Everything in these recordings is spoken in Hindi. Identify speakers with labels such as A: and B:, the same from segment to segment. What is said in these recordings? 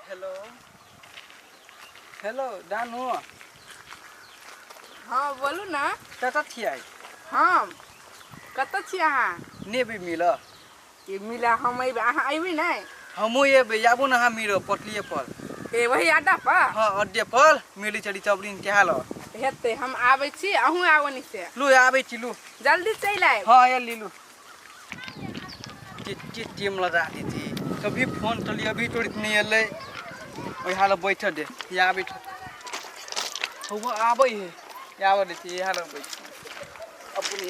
A: हेलो हेलो दानू
B: हाँ बोलू ना।
A: कतऽ छियै?
B: हम कतऽ छी अहाँ?
A: नेबे मिल
B: ये मिला हम अइबे अहाँ अइबे नहीं?
A: हमहूँ एबै आबू ने अहाँ मिलो पटलिए पर।
B: ए वही अड्डा पर?
A: हाँ अड्डे पर मिली चली चबरीन के हाल
B: हेते हम आबै छी अहूँ आबनी से।
A: लू आबै छी लू
B: जल्दी चल आए।
A: हाँ ये लीलू के टीम लगा दी थी कभी फोन चली अभी तो इतनी अल्ले ओइ हाल बैठ दे या बैठ वो आबै है या आबै थी हाल बैठ अपनी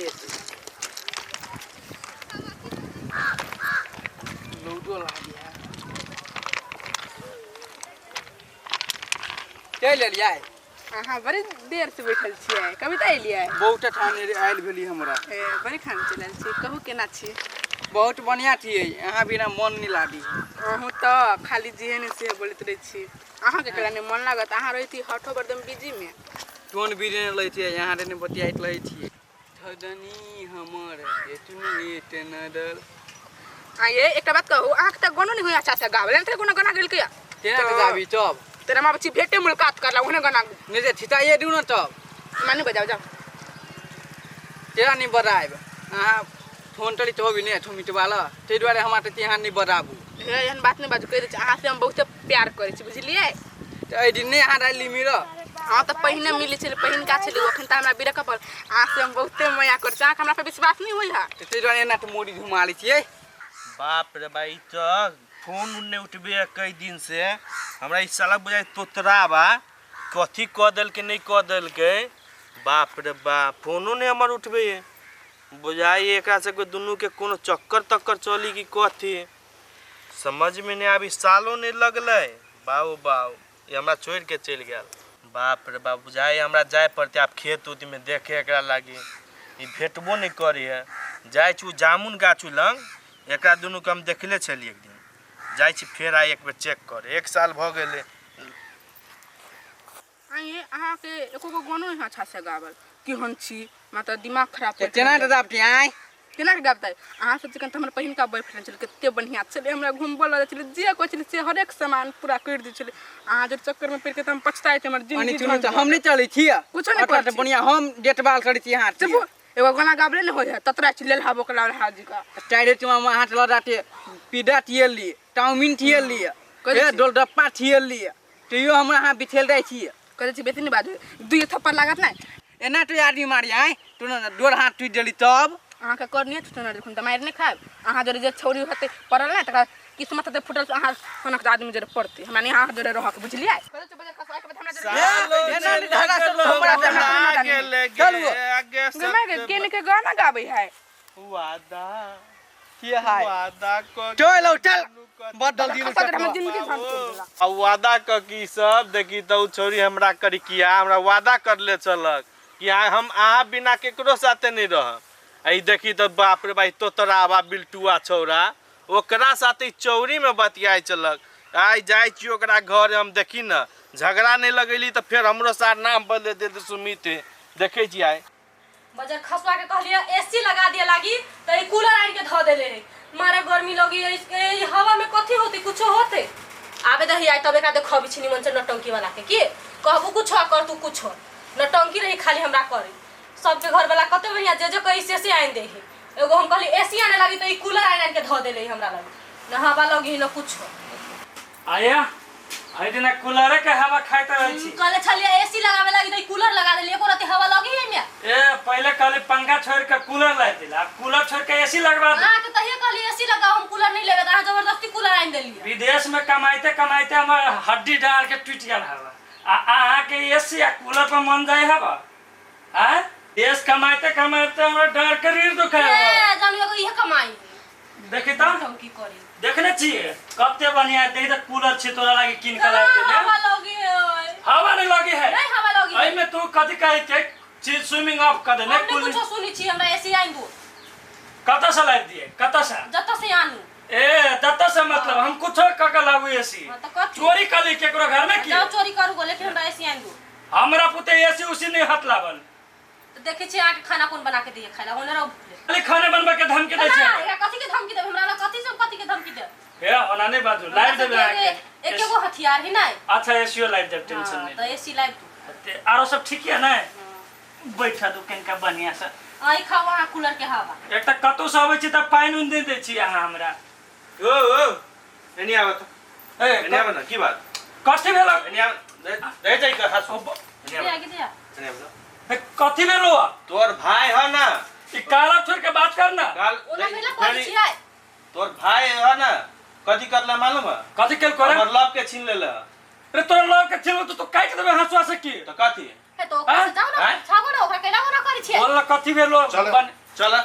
A: लूडो ला दिया चल लिया
B: अहाँ बड़ी देर से बैठल छियै कविता एलियै?
A: बहुत ठाने आयल भेली हमरा।
B: ए बड़ी खान चलल छी कहू केना छी?
A: बहुत बढ़िया थिए यहाँ बिना मन नहीं लागी।
B: अहूँ तो खाली जेहन से बोलत रहे छी अहाँ के केला नहीं मन लागत अहाँ रही थी हठो बर्दम बिजी में।
A: टोन बिरे लई थिए यहाँ रे बतियाइत लई थिए थदनी हमर एतनी टेनदल
B: आ ये एकटा बात कहू अहाँ के त गानो नहीं होय अच्छा से गावले त कोनो गाना गेल के
A: तेना के गाबी तब
B: तेरा मां बच्ची भेटे मुलाकात करला ओने गाना
A: ने जे छिटाइए दिउ न तब
B: माने बजाओ जाओ
A: तेरा नहीं बराइब अहाँ फोन तली तो भी नहीं छो मिटवाला ते द्वारे हमरा त यहाँ नहीं बराबू।
B: हे एहन बात नहीं बाजू कह दे अहाँ से हम बहुत प्यार करे छी बुझलिए।
A: त ए दिन नहीं अहाँ राली मिरो
B: हाँ तो पहिने मिली छले पहिन का छले ओखन त हमरा बिरक पर अहाँ से हम बहुते माया कर छी हमरा पे विश्वास नहीं होई हा
A: ते द्वारे एना त मोड़ी घुमाली छिए।
C: बाप रे भाई तो फोन नहीं उठबे कई दिन से हमरा ई साला बुझाई तोतरा बा कथी क देल के नहीं क देल के बाप रे बाप फोनो नहीं हमर उठबे बुझाई एकरा से कोई दुनू के कोनो चक्कर तक्कर चली की कथी समझ में नहीं आबी सालो नहीं लगले बाऊ बाऊ ये हमरा छोड़ के चल गया बाप रे बाप बुझाई हमरा जाय पड़ते आप खेत उत में देखे एकरा लागी ई भेटबो नहीं करे है जाय छु जामुन गाछू लंग एकरा दुनू के हम देखले छली एक दिन जाय छी फेर आइ एक बेर चेक करे 1 साल भ गेले
B: आइए अहाँ के एको गो गानो नहीं अच्छा से गावल केहन छी मतलब दिमाग खराब
A: ते तेना त दाबती आइ
B: केना के गाबतै अहाँ सब चिकन त हमर पहिन का बॉयफ्रेंड छल कते बढ़िया छले हमरा घुमबल रह छले जे कोइ छले से हर एक सामान पूरा कर दै छले अहाँ जे चक्कर में पड़ के त हम पछताए त हमर
A: अनि
B: जिंदगी
A: चुनु त हम नहीं चली छिए
B: कुछ नहीं
A: ओकरा त बढ़िया हम देखभाल करी छी यहाँ
B: चुप एगो गाना गाबले न होय ततरा चिल्लेल हाबो कला हाजी का
A: टाइरे तुम हाथ लड़ाते पीड़ा थियली चाउमीन थियली ए डोलडप्पा थियली तो यो हमरा हां बिछेल दै छी
B: कहै छी बेती नहीं बाजू दुई थप्पड़ लागत नै
A: एना तो आदमी मारी आइ तू न डोर हाथ टूट जली तब
B: अहाँ के करनिए त न देखुन त मार नहीं खाब अहाँ जरे जे छौरी होते पड़ल नै तका किस्मत त फुटल अहाँ सनक आदमी जरे पड़ते हमरा नहीं अहाँ जरे रहक बुझलियै कहै छी बजे खसवाय के बाद हमरा जरे
A: एना धागा सब हमरा से
C: आगे ले आगे
B: गमे के के गाना गाबै है
C: वादा
A: के हाय
C: वादा क
A: चलो चल बदल दिनु
B: खसत हमर जिंदगी शांत कर देला
C: आ वादा क की सब देखी त उ छोरी हमरा करी किया हमरा वादा करले चलक कि हम अहाँ बिना केकरो साथे नहीं रह आई देखी त बाप रे भाई तोतरा बा बिल्टुआ छौरा ओकरा साथे चौरी में बतियाई चलक आई जाय छी ओकरा घर हम देखी न झगड़ा नहीं लगेली त फिर हमरो साथ नाम बदले दे सुमित देखे छी आई
D: बजर खसवा के कहलिए एसी लगा दिया लागी त ई कूलर आन के ध देले रे मारे गर्मी लगी इसके हवा में कथी होती कुछ होते आबे दही आई तब एकरा देखबी छी निमन से नटंकी वाला के की कहबू कुछ कर तू कुछ नटंकी रही खाली हमरा करे सबके घर वाला कते बढ़िया जे कहि से आइन दे एगो हम कहली एसी आने लगी त ई कूलर आन के ध देले हमरा लगी न हवा लगी न कुछ
E: आया आई दिन कूलर के हवा खाइत रहै छी
D: कहले छलिए एसी लगावे लगी त ई कूलर लगा देली एको राती हवा लगी है में
E: ए पहले कहले पंखा छोड़ के कूलर ला दिला कूलर छोड़ के एसी लगवा दे
D: हां तो तहिए कहली एसी लगाओ हम कूलर नहीं लेबे त अहाँ जबरदस्ती कूलर आइन देली
E: विदेश में कमाइते कमाइते हमर हड्डी डाल के टूट गेल हवा आ के एसी आ कूलर पर मन जाय हवा आ देश कमाइते कमाइते हमर डार शरीर दुखाय
D: ए जानियो को इहे कमाई
E: देखि त
D: हम की करी
E: देखने छिए कते बढ़िया देख त कूलर छी तोरा लागी किन के ला देले
D: हवा लगी है
E: हवा नहीं लगी है
D: नहीं हवा लगी
E: आई में तू कथि कहै के चीज स्विमिंग ऑफ कर देले
D: हमने कुछ सुनी छी हमरा एसी आइन दो
E: कत से ला दिए कत से
D: जत से आनू
E: ए दत्ता से मतलब हम कुछ का लागू एसी
D: हां त कथी
E: चोरी कली केकरो घर में की
D: जाओ चोरी करू गो लेकिन हमरा एसी आइन दो
E: हमरा पुते एसी उसी नहीं हाथ लागल
D: तो देखे छी आके खाना कौन बना के दिए खाला होने रहो
E: खाली खाना बनबा के धमकी दै छै
D: या कथि के धमकी देब हमरा ला कथि सब कथि के धमकी दे
E: हे ओनाने बाजू लाइव देबे आके
D: एक एगो हथियार ही नहीं।
E: अच्छा एसीओ लाइव देब टेंशन
D: हाँ,
E: नहीं
D: तो एसी लाइव
E: ते आरो सब ठीक है ना बैठा दुकान का बढ़िया से
D: आई खाओ वहाँ कूलर के हवा।
E: एक त कतौ से आबै छी त पानी उन दे दे छी अहाँ हमरा
C: ओ एनी आवत
E: ए
C: एनी आवत ना की बात
E: कथि भेल
C: एनी आव दे जाई का हासो एनी
D: दे
C: आवत
D: आगे दिया।
C: एनी आवत
E: कथि भेल
C: तोर भाई है ना
E: ई काला छोड़ के बात कर ना
C: काल
D: ओना मेला कोई छिया।
C: तोर भाई है ना कथी करला मालूम है
E: कथि केल करे
C: हमर लव के छीन लेला
E: रे तोरा लोग के छेलो तो काट देबे हंसुआ से की
C: तो कथी
D: है तो ओकरा से जाओ ना
C: हैं?
D: छागो ना ओकरा केला ना करी छिया।
E: बोल कथि भेल
C: चल चल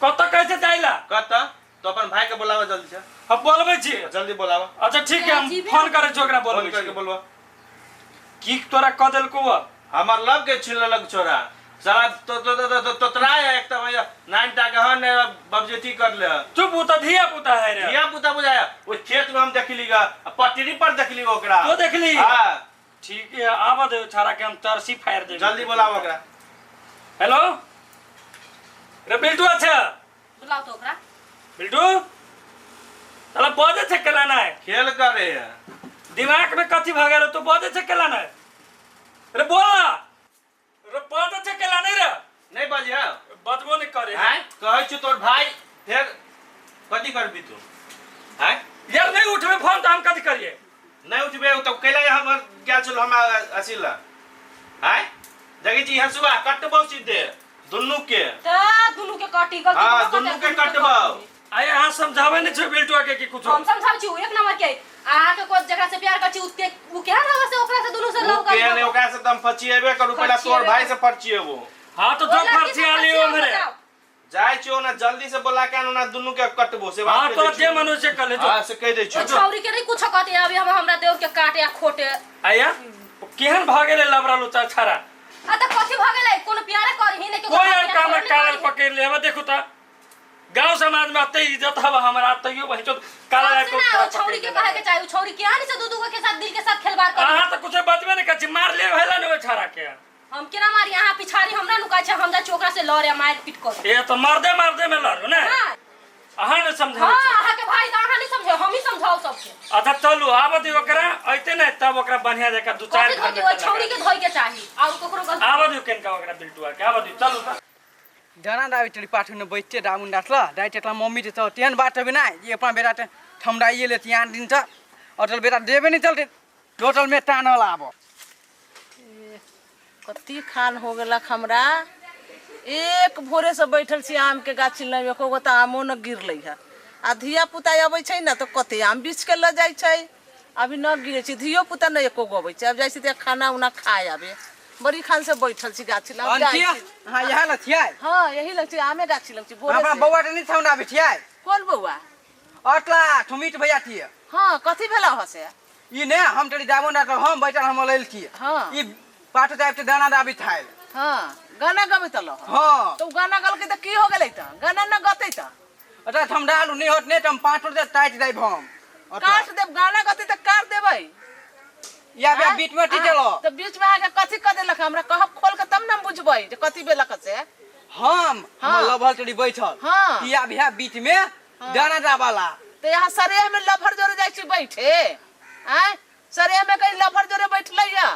E: कत कैसे जाइला
C: कत तो अपन भाई के बुलावा जल्दी से
E: अब बोलबे छी
C: जल्दी बुलावा
E: अच्छा ठीक है हम फोन करे छी ओकरा
C: फोन
E: बोलबे
C: करके
E: छी
C: बोलवा
E: की तोरा क देल को
C: हमर लव के छीन लेलक छोरा साला तो तराय एक तो भैया 9 टा के हन बबजेती कर ले
E: चुप उत धिया पुता है रे
C: धिया पुता बुझाया वो खेत में हम देखलीगा पटरी पर देखली ओकरा
E: तो देखली
C: हां
E: ठीक है आवा दे छाड़ा के हम तरसी फायर दे
C: जल्दी बुलाओ ओकरा
E: हेलो रे बिल्टू अच्छा
D: बुलाओ तो ओकरा।
E: बिल्टू साला बजे से केला ना है
C: खेल करे है
E: दिमाग में कथि भ गेल तो बजे से केला ना है रे बोल ना रे बजे से केला नहीं रे
C: नहीं बजिया
E: बतबो नहीं करे
C: हैं कहै छु तोर भाई फिर कथी करबी तू हैं
E: यार नहीं उठबे फोन तो हम कथि करिए
C: नहीं उठबे तो कैला हम गेल छल हम असिला हैं जगी जी हसुआ कटबो सीधे दुन्नु के
D: ता दुनु के काटी गलती।
C: हां दुन्नु के कटबो
E: आए हां समझावे नहीं छ बिल्टू के की कुछ
D: हम समझाउ छी एक नंबर के आ के को जकरा से प्यार कर छी उते उ के ना से ओकरा से दुनु से लव कर
C: के ने ओकरा से तुम फचिएबे करू पहला तोर भाई से फचिएबो
E: हां तो जो खर्ची आ लियो मेरे
C: जाय छो ना जल्दी से बोला के ना दुन्नु के कटबो से
E: हां
C: बात
E: तो जे मनुष्य कले जो
C: हां से कह दे छु
D: छौरी के नहीं कुछ कहते अभी हम हमरा देव के काटे या खोटे।
E: आया केहन भागेले लबरा लुचा छारा
D: आ त कथि भ गेलै कोनो प्यारे करही ने के
E: कोई और काम में कालर पकड़ ले अब देखो ता गांव समाज में अते इज्जत हवा हमारा तइयो वही तो काला को
D: छौरी के कहे के चाहिए छौरी के आनी से दूधू के साथ दिल के साथ खेलबार कर।
E: हां तो कुछ बचबे नहीं कछि मार ले हैला न छारा के
D: हम केना मारी यहां पिछाड़ी हमरा नुका छै हम जा चोकरा से लरे मार पीट कर।
E: ये तो मर्दे में लड़ो ना
D: हां
E: अहाँ ने समझाओ
D: हां अहाँ के भाई अहाँ नहीं समझे हम ही समझाओ सबके।
E: अच्छा चलू आब दियो ओकरा अइते नहीं तब ओकरा बढ़िया जका दो चार घर में
D: छौरी के धोई के चाहिए और कोकरो गलती
E: आब दियो केनका ओकरा बिल्टुआ के आब दियो चलू त
A: डाना दाबी चली पाठु ने बैठे डामुन डाटला डाइट एकला मम्मी ते त तेहन बात भी ना ये अपन बेटा ते ठमडाइए ले तियान दिन छ अटल बेटा देबे नहीं चलते टोटल में टानल आबो
F: कति खान हो गेला हमरा एक भोरे से बैठल छी आम के गाछी लग एको गो त आमो न गिरलै है आ धिया पुता अबै छै न त कते आम बीछ के ल जाइ छै अभी न गिरे छी धियो पुता न एको गो अबै छै अब जाइ छी त खाना उना खाए आबे बड़ी खान से बैठल छी गाछी लग जाइ
A: अंतिया
F: छी
A: हां यहां लथिया
F: हां यही लग छी आमे गाछी लग छी भोरे
A: हमरा
F: से
A: बौआ नहीं ठमडा बिठिया
F: कोन बौआ
A: अटला ठुमीट भैया थिए
F: हां कथि भेला हसे
A: ई ने हम तड़ी दामुन डाटल हम बैठल हम लेल थिए
F: हां
A: ई पाठु दाबि ते दाना दाबी थाइल
F: हां गाना गबै त ल
A: हां
F: तो गाना गल के त की हो गेलै त गाना न गतै त
A: अटा ठमडालु नहीं होत ने तम पाठु दे टाइट दाइ भम
F: काट देब गाना गतै त काट देबै
A: या बे बीच में टिचलो
F: तो बीच में आके कथि क देलक हमरा कहब खोल के तब न बुझबै जे कथि भेलक से
A: हम
F: हाँ।
A: लभल तड़ी बैठल
F: हाँ।
A: किया बिहा बीच में दाना दाबाला
F: तो यहाँ सरेह में लफर जोरे जाइ छी बैठे आय सरेह में कहीं लफर जोरे बैठलै या